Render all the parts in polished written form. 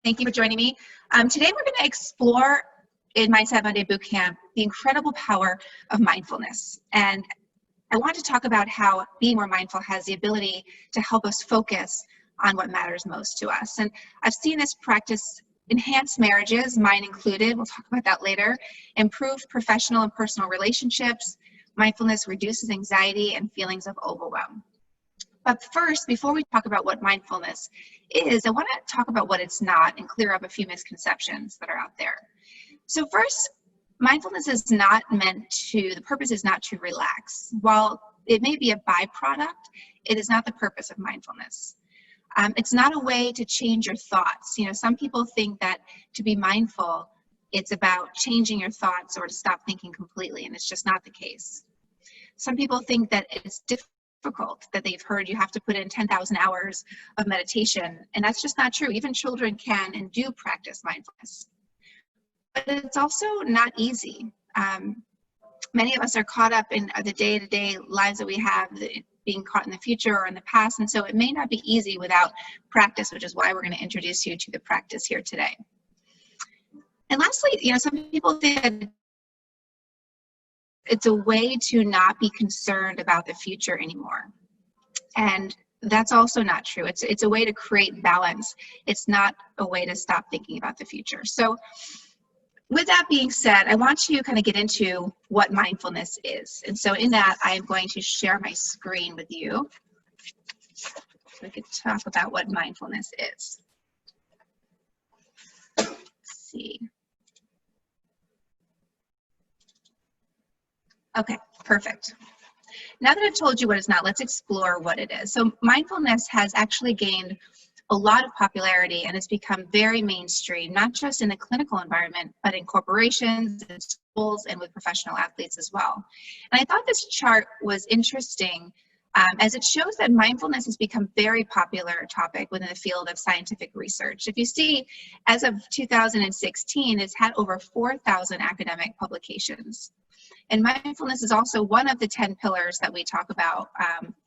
Thank you for joining me. Today we're going to explore in Mindset Monday Bootcamp the incredible power of mindfulness. And I want to talk about how being more mindful has the ability to help us focus on what matters most to us. And I've seen this practice enhance marriages, mine included, we'll talk about that later, improve professional and personal relationships. Mindfulness reduces anxiety and feelings of overwhelm. But first, before we talk about what mindfulness is, I want to talk about what it's not and clear up a few misconceptions that are out there. So first, mindfulness is not meant to, the purpose is not to relax. While it may be a byproduct, it is not the purpose of mindfulness. It's not a way to change your thoughts. You know, some people think that to be mindful, it's about changing your thoughts or to stop thinking completely, and it's just not the case. Some people think that it's difficult, that they've heard you have to put in 10,000 hours of meditation, and that's just not true. Even children can and do practice mindfulness. But it's also not easy. Many of us are caught up in the day-to-day lives that we have, being caught in the future or in the past, and so it may not be easy without practice, which is why we're going to introduce you to the practice here today. And lastly, you know, some people think that it's a way to not be concerned about the future anymore. And that's also not true. It's a way to create balance. It's not a way to stop thinking about the future. So with that being said, I want to kind of get into what mindfulness is. And so in that, I am going to share my screen with you so we can talk about what mindfulness is. Let's see. Okay, perfect. Now that I've told you what it's not, let's explore what it is. So mindfulness has actually gained a lot of popularity and it's become very mainstream, not just in the clinical environment, but in corporations, in schools, and with professional athletes as well. And I thought this chart was interesting as it shows that mindfulness has become a very popular topic within the field of scientific research. If you see, as of 2016, it's had over 4,000 academic publications. And mindfulness is also one of the 10 pillars that we talk about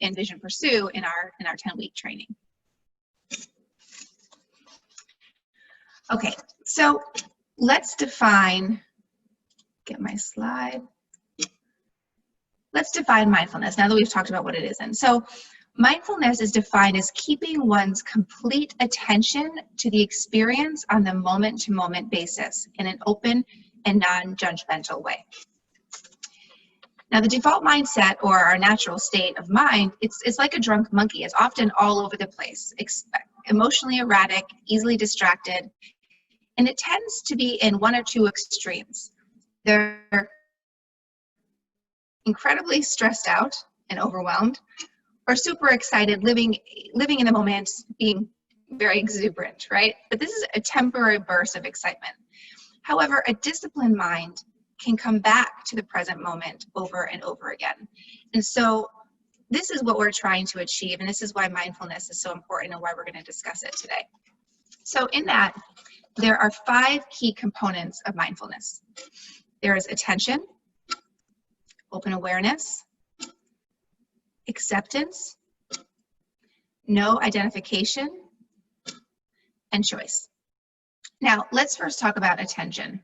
in Vision Pursue in our 10-week training. Okay, so let's define, get my slide. Let's define mindfulness now that we've talked about what it isn't. So mindfulness is defined as keeping one's complete attention to the experience on the moment-to-moment basis in an open and non-judgmental way. Now, the default mindset, or our natural state of mind, it's like a drunk monkey. It's often all over the place, emotionally erratic, easily distracted, and it tends to be in one or two extremes. They're incredibly stressed out and overwhelmed, or super excited, living in the moment, being very exuberant, right? But this is a temporary burst of excitement. However, a disciplined mind can come back to the present moment over and over again. And so this is what we're trying to achieve, and this is why mindfulness is so important and why we're going to discuss it today. So in that, there are 5 key components of mindfulness. There is attention, open awareness, acceptance, no identification, and choice. Now, let's first talk about attention.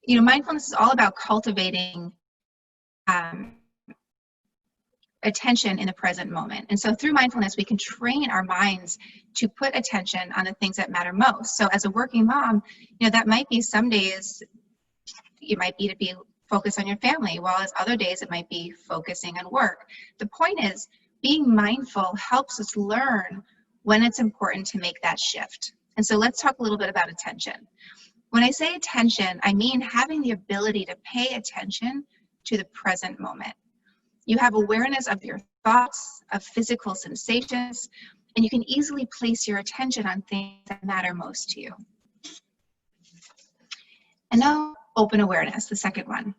You know, mindfulness is all about cultivating attention in the present moment. And so through mindfulness, we can train our minds to put attention on the things that matter most. So as a working mom, you know, that might be some days, it might be to be focused on your family, while as other days it might be focusing on work. The point is, being mindful helps us learn when it's important to make that shift. And so let's talk a little bit about attention. When I say attention, I mean having the ability to pay attention to the present moment. You have awareness of your thoughts, of physical sensations, and you can easily place your attention on things that matter most to you. And now, open awareness, the second one.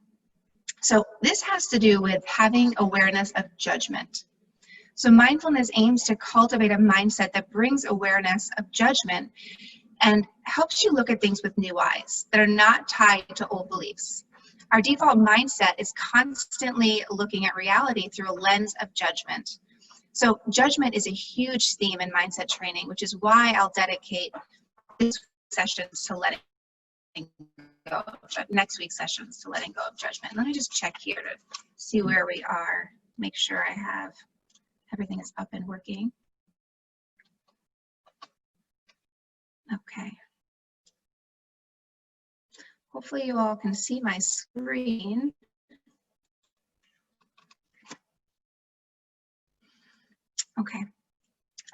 So this has to do with having awareness of judgment. So mindfulness aims to cultivate a mindset that brings awareness of judgment and helps you look at things with new eyes that are not tied to old beliefs. Our default mindset is constantly looking at reality through a lens of judgment. So judgment is a huge theme in mindset training, which is why I'll dedicate this sessions to letting go of next week's sessions to letting go of judgment. Let me just check here to see where we are. Make sure I have everything is up and working. Okay. Hopefully you all can see my screen. Okay.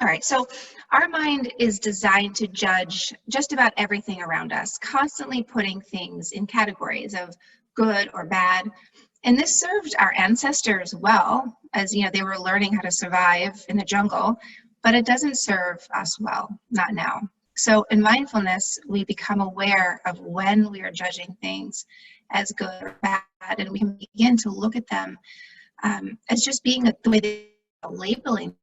All right, so our mind is designed to judge just about everything around us, constantly putting things in categories of good or bad. And this served our ancestors well, as they were learning how to survive in the jungle, but it doesn't serve us well, not now. So in mindfulness, we become aware of when we are judging things as good or bad, and we can begin to look at them as just being the way they are labeling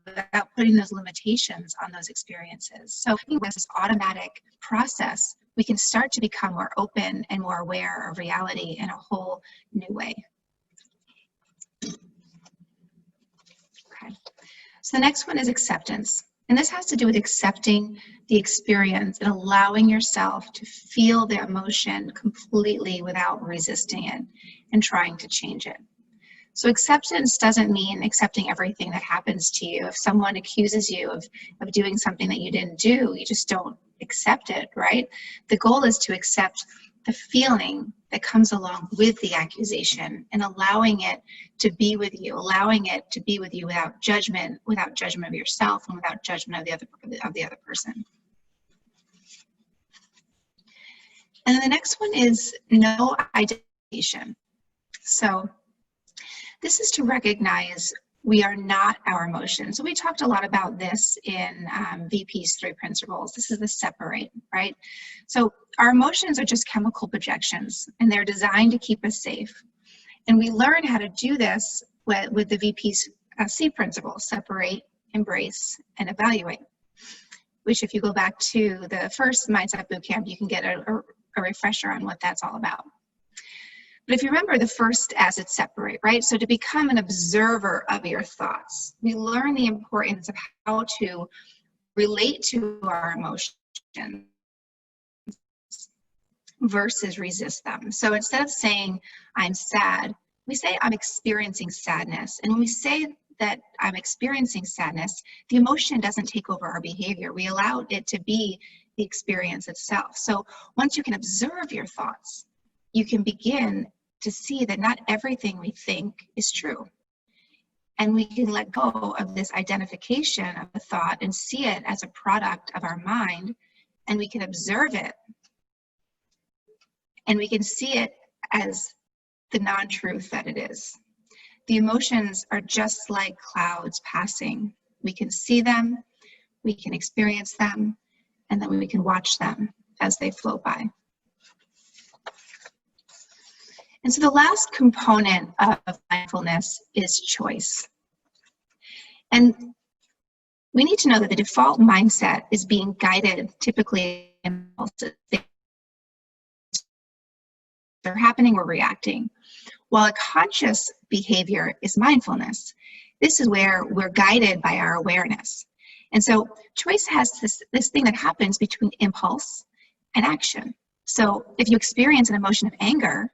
without putting those limitations on those experiences. So with this automatic process, we can start to become more open and more aware of reality in a whole new way. Okay. So the next one is acceptance. And this has to do with accepting the experience and allowing yourself to feel the emotion completely without resisting it and trying to change it. So acceptance doesn't mean accepting everything that happens to you. If someone accuses you of doing something that you didn't do, you just don't accept it, right? The goal is to accept the feeling that comes along with the accusation and allowing it to be with you, without judgment of yourself and without judgment of the other person. And then the next one is no identification. So this is to recognize we are not our emotions. So we talked a lot about this in VP's 3 principles. This is the separate, right? So our emotions are just chemical projections, and they're designed to keep us safe. And we learn how to do this with the VP's C principle, separate, embrace, and evaluate, which if you go back to the first Mindset Bootcamp, you can get a refresher on what that's all about. But if you remember the first S, it's separate, right? So to become an observer of your thoughts, we learn the importance of how to relate to our emotions versus resist them. So instead of saying, I'm sad, we say, I'm experiencing sadness. And when we say that I'm experiencing sadness, the emotion doesn't take over our behavior. We allow it to be the experience itself. So once you can observe your thoughts, you can begin to see that not everything we think is true. And we can let go of this identification of the thought and see it as a product of our mind, and we can observe it. And we can see it as the non-truth that it is. The emotions are just like clouds passing. We can see them, we can experience them, and then we can watch them as they float by. And so the last component of mindfulness is choice. And we need to know that the default mindset is being guided typically in impulses. They're happening or reacting. While a conscious behavior is mindfulness, this is where we're guided by our awareness. And so choice has this thing that happens between impulse and action. So if you experience an emotion of anger,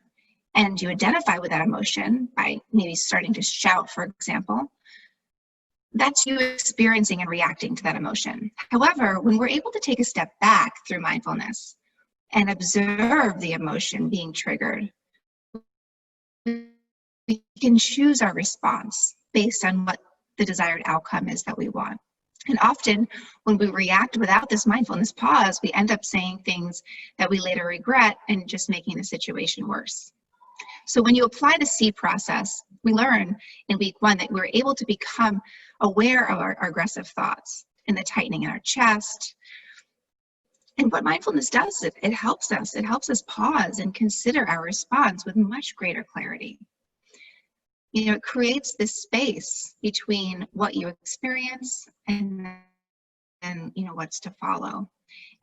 and you identify with that emotion by maybe starting to shout, for example, that's you experiencing and reacting to that emotion. However, when we're able to take a step back through mindfulness and observe the emotion being triggered, we can choose our response based on what the desired outcome is that we want. And often when we react without this mindfulness pause, we end up saying things that we later regret and just making the situation worse. So when you apply the C process, we learn in week 1 that we're able to become aware of our aggressive thoughts and the tightening in our chest. And what mindfulness does, it helps us pause and consider our response with much greater clarity. It creates this space between what you experience and what's to follow.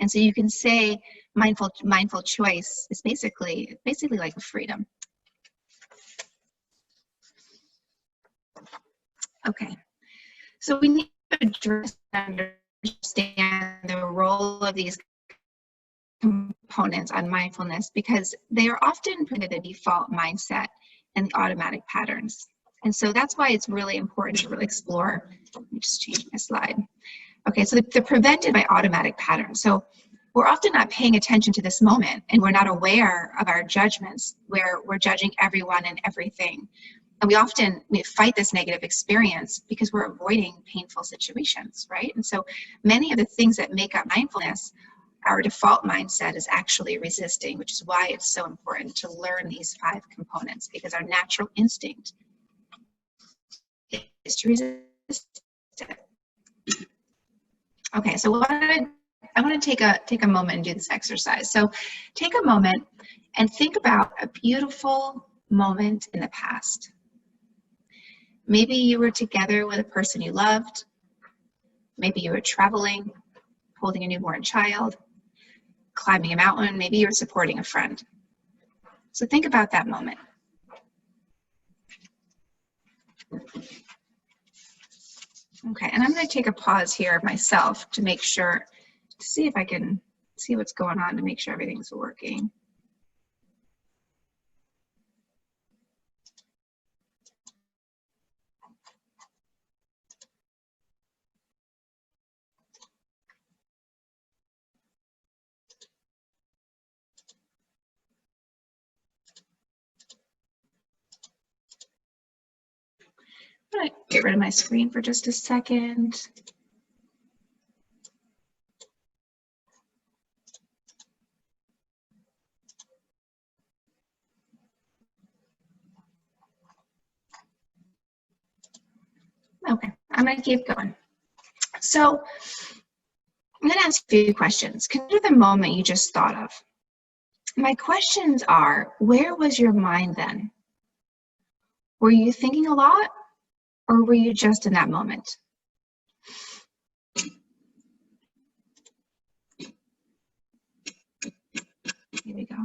And so you can say mindful choice is basically like a freedom. Okay, so we need address and understand the role of these components on mindfulness, because they are often put in the default mindset and the automatic patterns. And so that's why it's really important to really explore. Let me just change my slide. Okay, so they're prevented by automatic patterns. So we're often not paying attention to this moment, and we're not aware of our judgments, where we're judging everyone and everything. And we fight this negative experience because we're avoiding painful situations, right? And so many of the things that make up mindfulness, our default mindset is actually resisting, which is why it's so important to learn these 5 components, because our natural instinct is to resist it. Okay, so I want to take a moment and do this exercise. So take a moment and think about a beautiful moment in the past. Maybe you were together with a person you loved. Maybe you were traveling, holding a newborn child, climbing a mountain. Maybe you were supporting a friend. So think about that moment. Okay, and I'm going to take a pause here myself to make sure, to see if I can see what's going on, to make sure everything's working. I'm going to get rid of my screen for just a second. Okay, I'm going to keep going. So I'm going to ask you a few questions. Consider the moment you just thought of. My questions are, where was your mind then? Were you thinking a lot, or were you just in that moment? Here we go.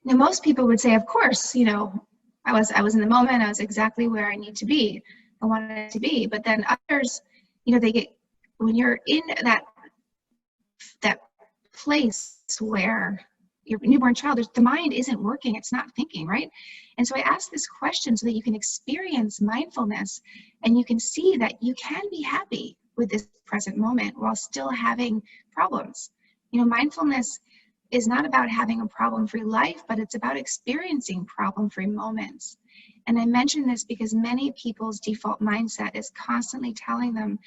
Now, most people would say, of course, you know, I was in the moment, I was exactly where I need to be, I wanted to be. But then others, you know, when you're in that place where your newborn child, the mind isn't working, it's not thinking, right? And so I ask this question so that you can experience mindfulness and you can see that you can be happy with this present moment while still having problems. You know, mindfulness is not about having a problem-free life, but it's about experiencing problem-free moments. And I mention this because many people's default mindset is constantly telling them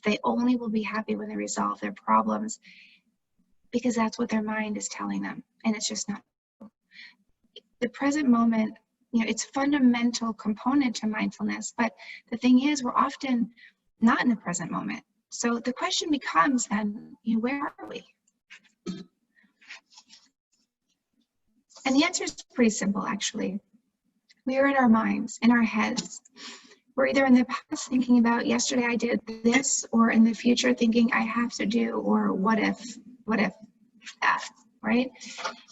they only will be happy when they resolve their problems, because that's what their mind is telling them, and it's just not. The present moment, you know, it's a fundamental component to mindfulness, but the thing is, we're often not in the present moment. So the question becomes then, you know, where are we? And the answer is pretty simple, actually. We are in our minds, in our heads. We're either in the past thinking about yesterday I did this, or in the future thinking I have to do, or what if that, right?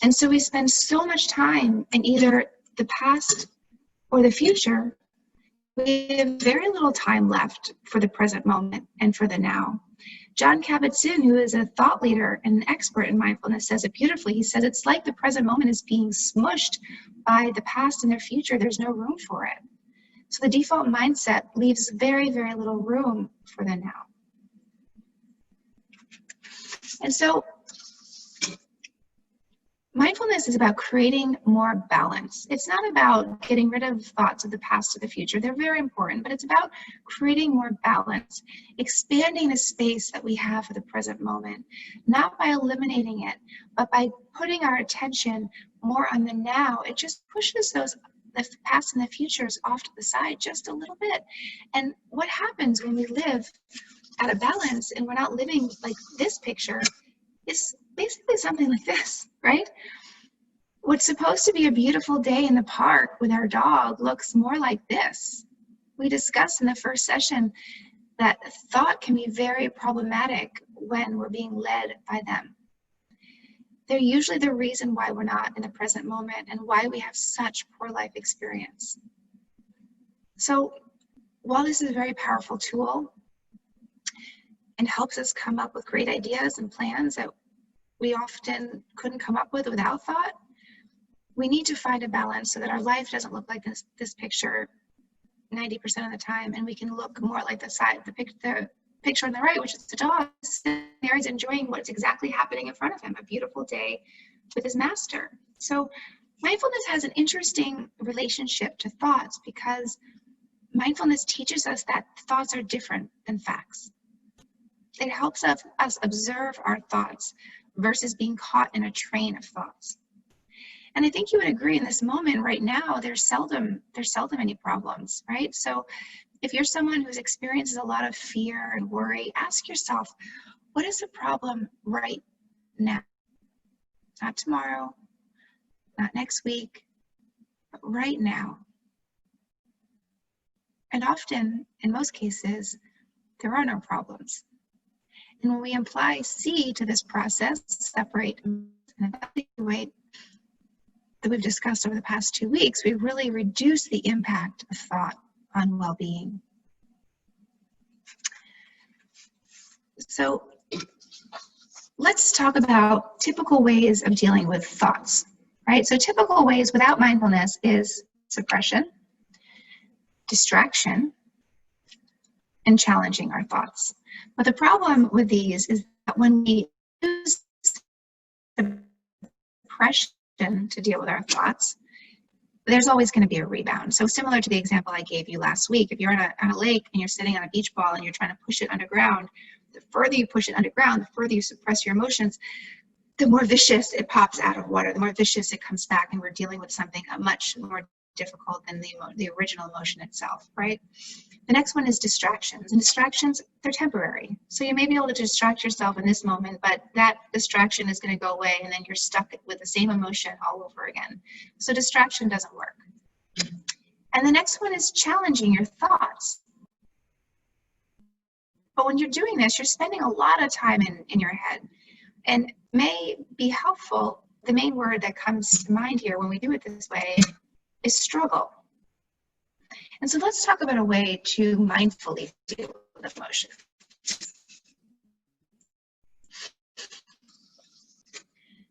And so we spend so much time in either the past or the future. We have very little time left for the present moment and for the now. John Kabat-Zinn, who is a thought leader and an expert in mindfulness, says it beautifully. He says it's like the present moment is being smushed by the past and the future. There's no room for it. So the default mindset leaves very, very little room for the now. And so mindfulness is about creating more balance. It's not about getting rid of thoughts of the past or the future. They're very important, but it's about creating more balance, expanding the space that we have for the present moment, not by eliminating it, but by putting our attention more on the now. It just pushes the past and the futures off to the side just a little bit. And what happens when we live out of balance and we're not living like this picture is basically something like this, right? What's supposed to be a beautiful day in the park with our dog looks more like this. We discussed in the first session that thought can be very problematic when we're being led by them. They're usually the reason why we're not in the present moment and why we have such poor life experience. So while this is a very powerful tool and helps us come up with great ideas and plans that we often couldn't come up with without thought, we need to find a balance so that our life doesn't look like this picture 90% of the time, and we can look more like the picture on the right, which is the dog there is enjoying what's exactly happening in front of him, a beautiful day with his master. So mindfulness has an interesting relationship to thoughts because mindfulness teaches us that thoughts are different than facts. It helps us observe our thoughts versus being caught in a train of thoughts. And I think you would agree in this moment right now, there's seldom any problems, right? So if you're someone who's experiences a lot of fear and worry, ask yourself, what is the problem right now? Not tomorrow, not next week, but right now. And often, in most cases, there are no problems. And when we apply C to this process, separate and evaluate, that we've discussed over the past 2 weeks, we really reduce the impact of thought on well-being. So let's talk about typical ways of dealing with thoughts, right? So typical ways without mindfulness is suppression, distraction, and challenging our thoughts. But the problem with these is that when we use suppression to deal with our thoughts, there's always going to be a rebound. So similar to the example I gave you last week, if you're on a lake and you're sitting on a beach ball and you're trying to push it underground, the further you push it underground, the further you suppress your emotions, the more vicious it pops out of water, the more vicious it comes back, and we're dealing with something much more difficult than the original emotion itself, right? The next one is distractions. And distractions, they're temporary. So you may be able to distract yourself in this moment, but that distraction is going to go away, and then you're stuck with the same emotion all over again. So distraction doesn't work. And the next one is challenging your thoughts. But when you're doing this, you're spending a lot of time in your head, and may be helpful. The main word that comes to mind here when we do it this way is struggle. And so let's talk about a way to mindfully deal with emotion.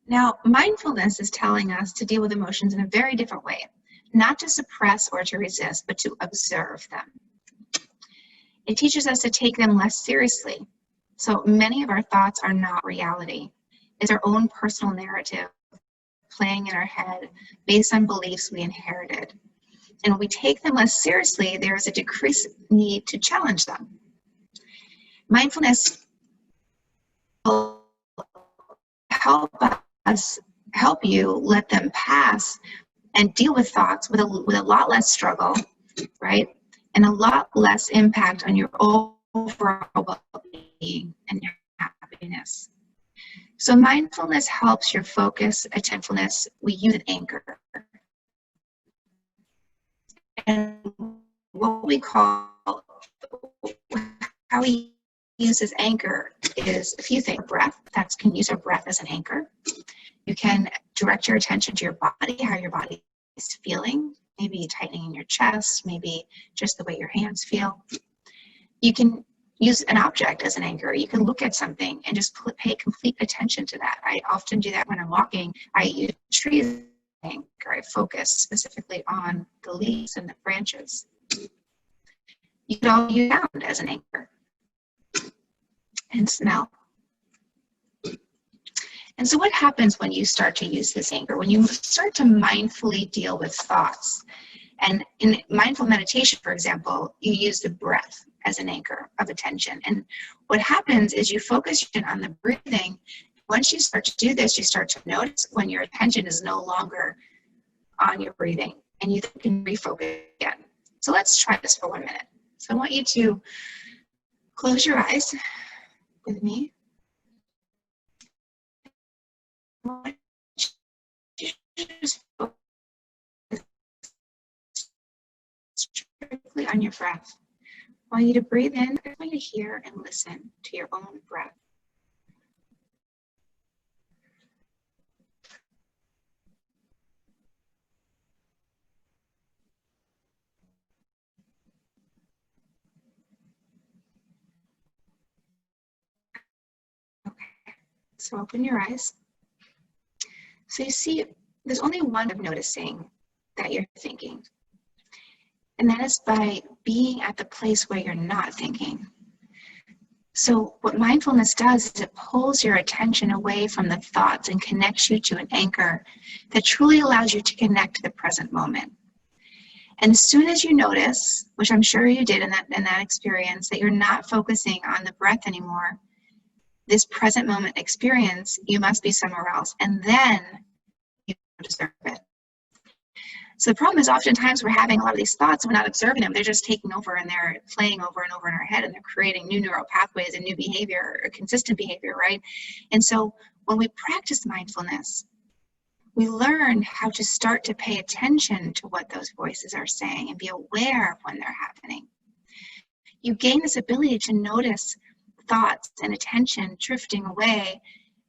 Now, mindfulness is telling us to deal with emotions in a very different way, not to suppress or to resist, but to observe them. It teaches us to take them less seriously. So many of our thoughts are not reality. It's our own personal narrative playing in our head based on beliefs we inherited. And when we take them less seriously, there is a decreased need to challenge them. Mindfulness will help you let them pass and deal with thoughts with a lot less struggle, right? And a lot less impact on your overall well-being and your happiness. So mindfulness helps your focus, attentiveness. We use an anchor. And what we call, how we use this anchor is a few things. Breath, that can use our breath as an anchor. You can direct your attention to your body, how your body is feeling, maybe tightening in your chest, maybe just the way your hands feel. You can use an object as an anchor. You can look at something and just pay complete attention to that. I often do that when I'm walking. I use trees as an anchor. I focus specifically on the leaves and the branches. You can all use sound as an anchor and smell. And so what happens when you start to use this anchor? When you start to mindfully deal with thoughts, and in mindful meditation, for example, you use the breath as an anchor of attention. And what happens is you focus on the breathing. Once you start to do this, you start to notice when your attention is no longer on your breathing, and you can refocus again. So let's try this for 1 minute. So I want you to close your eyes with me. Just focus strictly on your breath. I want you to breathe in. I want you to hear and listen to your own breath. So open your eyes. So you see, there's only one of noticing that you're thinking. And that is by being at the place where you're not thinking. So what mindfulness does is it pulls your attention away from the thoughts and connects you to an anchor that truly allows you to connect to the present moment. And as soon as you notice, which I'm sure you did in that experience, that you're not focusing on the breath anymore, this present moment experience, you must be somewhere else. And then you observe it. So the problem is oftentimes we're having a lot of these thoughts and we're not observing them. They're just taking over and they're playing over and over in our head, and they're creating new neural pathways and new behavior, or consistent behavior, right? And so when we practice mindfulness, we learn how to start to pay attention to what those voices are saying and be aware of when they're happening. You gain this ability to notice thoughts and attention drifting away,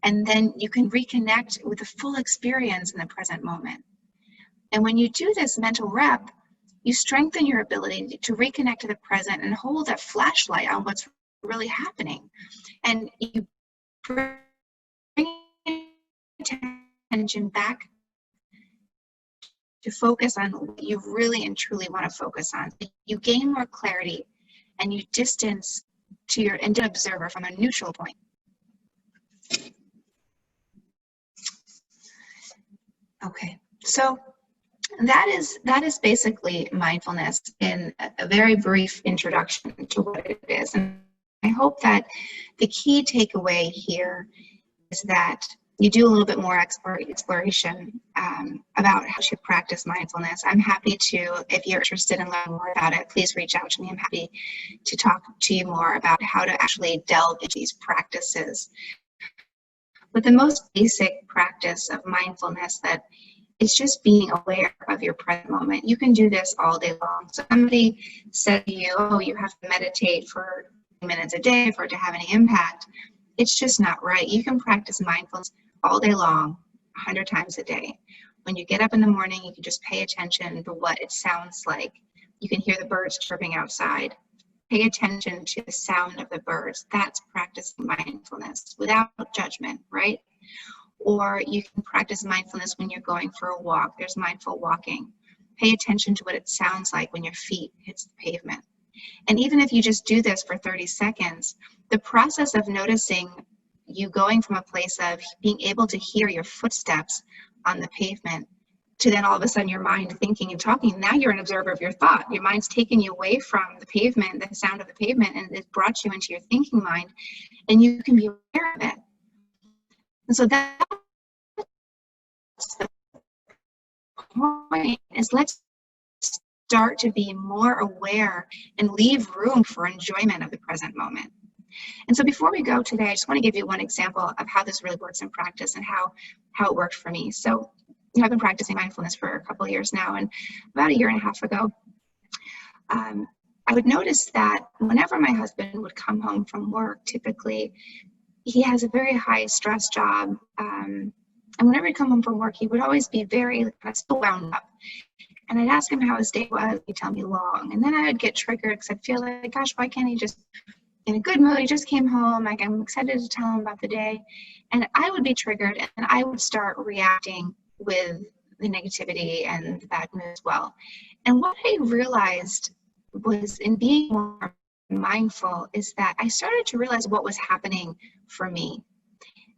and then you can reconnect with the full experience in the present moment. And when you do this mental rep, you strengthen your ability to reconnect to the present and hold that flashlight on what's really happening. And you bring attention back to focus on what you really and truly want to focus on. You gain more clarity and you distance to your intended observer from a neutral point. Okay, so that is basically mindfulness in a very brief introduction to what it is. And I hope that the key takeaway here is that you do a little bit more exploration about how to practice mindfulness. I'm happy to, if you're interested in learning more about it, please reach out to me. I'm happy to talk to you more about how to actually delve into these practices. But the most basic practice of mindfulness that it's just being aware of your present moment. You can do this all day long. So somebody said to you, oh, you have to meditate for minutes a day for it to have any impact. It's just not right. You can practice mindfulness all day long, 100 times a day. When you get up in the morning, you can just pay attention to what it sounds like. You can hear the birds chirping outside. Pay attention to the sound of the birds. That's practicing mindfulness without judgment, right? Or you can practice mindfulness when you're going for a walk. There's mindful walking. Pay attention to what it sounds like when your feet hits the pavement. And even if you just do this for 30 seconds, the process of noticing you going from a place of being able to hear your footsteps on the pavement to then all of a sudden your mind thinking and talking, now you're an observer of your thought. Your mind's taken you away from the pavement, the sound of the pavement, and it brought you into your thinking mind, and you can be aware of it. And so that's the point, is let's start to be more aware and leave room for enjoyment of the present moment. And so before we go today, I just want to give you one example of how this really works in practice and how it worked for me. So I've been practicing mindfulness for a couple of years now, and about a year and a half ago, I would notice that whenever my husband would come home from work, typically he has a very high stress job, and whenever he'd come home from work, he would always be very still wound up. And I'd ask him how his day was, he'd tell me long, and then I would get triggered because I'd feel like, gosh, why can't he just in a good mood? He just came home, like I'm excited to tell him about the day, and I would be triggered and I would start reacting with the negativity and the bad mood as well. And what I realized was, in being more mindful, is that I started to realize what was happening for me.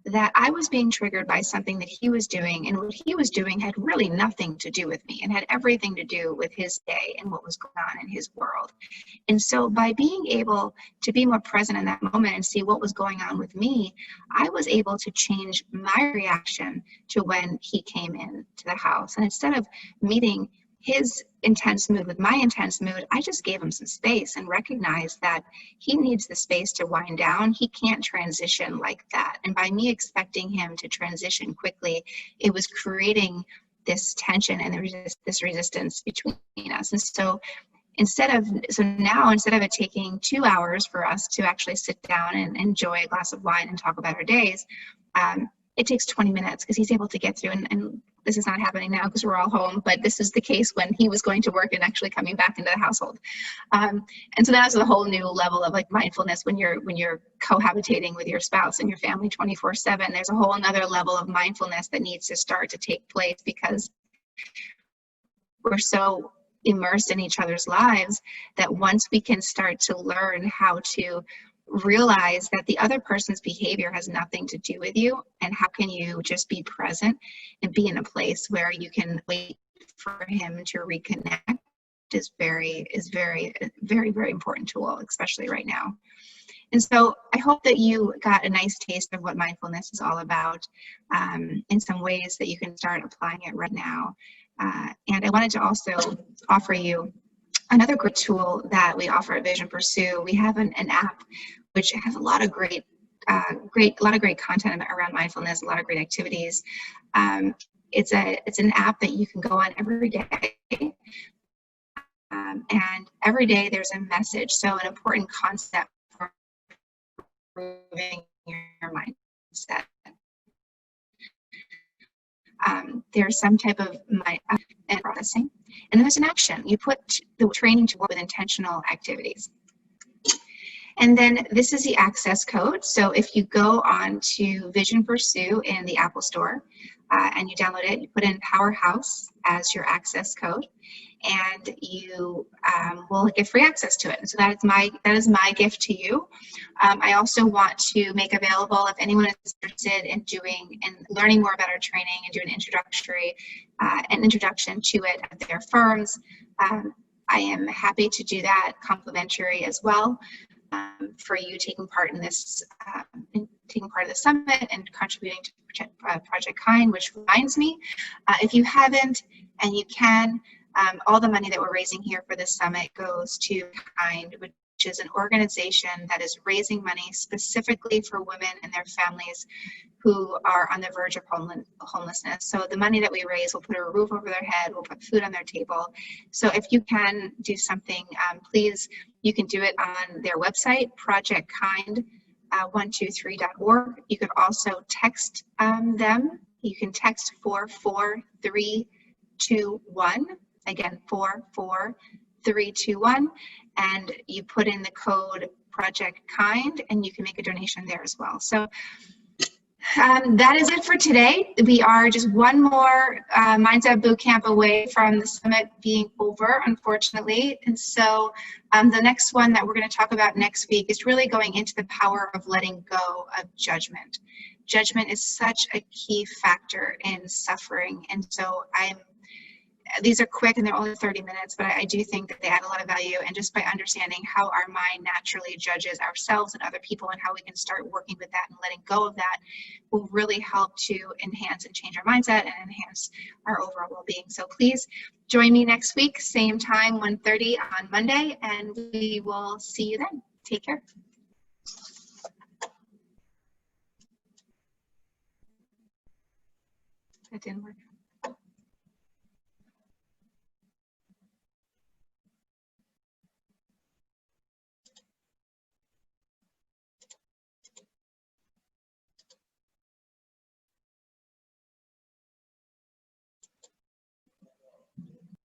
That I was being triggered by something that he was doing, and what he was doing had really nothing to do with me and had everything to do with his day and what was going on in his world. And so by being able to be more present in that moment and see what was going on with me, I was able to change my reaction to when he came in to the house. And instead of meeting his intense mood with my intense mood, I just gave him some space and recognized that he needs the space to wind down. He can't transition like that. And by me expecting him to transition quickly, it was creating this tension and this resistance between us. And so now instead of it taking 2 hours for us to actually sit down and enjoy a glass of wine and talk about our days, it takes 20 minutes because he's able to get through and this is not happening now because we're all home, but this is the case when he was going to work and actually coming back into the household. And so that's a whole new level of like mindfulness when you're cohabitating with your spouse and your family 24/7. There's a whole another level of mindfulness that needs to start to take place because we're so immersed in each other's lives that once we can start to learn how to realize that the other person's behavior has nothing to do with you, and how can you just be present and be in a place where you can wait for him to reconnect is very very important tool, especially right now. And so I hope that you got a nice taste of what mindfulness is all about, in some ways that you can start applying it right now. And I wanted to also offer you another great tool that we offer at Vision Pursue. We have an app which has a lot of great content around mindfulness, a lot of great activities. It's an app that you can go on every day, and every day there's a message. So an important concept for improving your mindset. There's some type of and processing, and then there's an action. You put the training to work with intentional activities. And then this is the access code. So if you go on to Vision Pursue in the Apple Store and you download it, you put in Powerhouse as your access code, and you will get free access to it. And so that is my gift to you. I also want to make available, if anyone is interested in doing and learning more about our training and do an introduction to it at their firms, I am happy to do that complimentary as well. For you taking part in this, taking part of the summit and contributing to Project Kind, which reminds me, if you haven't and you can, all the money that we're raising here for this summit goes to Kind, which is an organization that is raising money specifically for women and their families who are on the verge of homelessness. So the money that we raise will put a roof over their head, will put food on their table. So if you can do something, please, you can do it on their website, projectkind123.org. You could also text them. You can text 44321, again 44321, and you put in the code Project Kind, and you can make a donation there as well. So that is it for today. We are just one more Mindset Bootcamp away from the summit being over, unfortunately. And so the next one that we're going to talk about next week is really going into the power of letting go of judgment. Judgment is such a key factor in suffering. And so these are quick and they're only 30 minutes, but I do think that they add a lot of value. And just by understanding how our mind naturally judges ourselves and other people and how we can start working with that and letting go of that will really help to enhance and change our mindset and enhance our overall well-being. So please join me next week, same time, 1:30 on Monday, and we will see you then. Take care. That didn't work.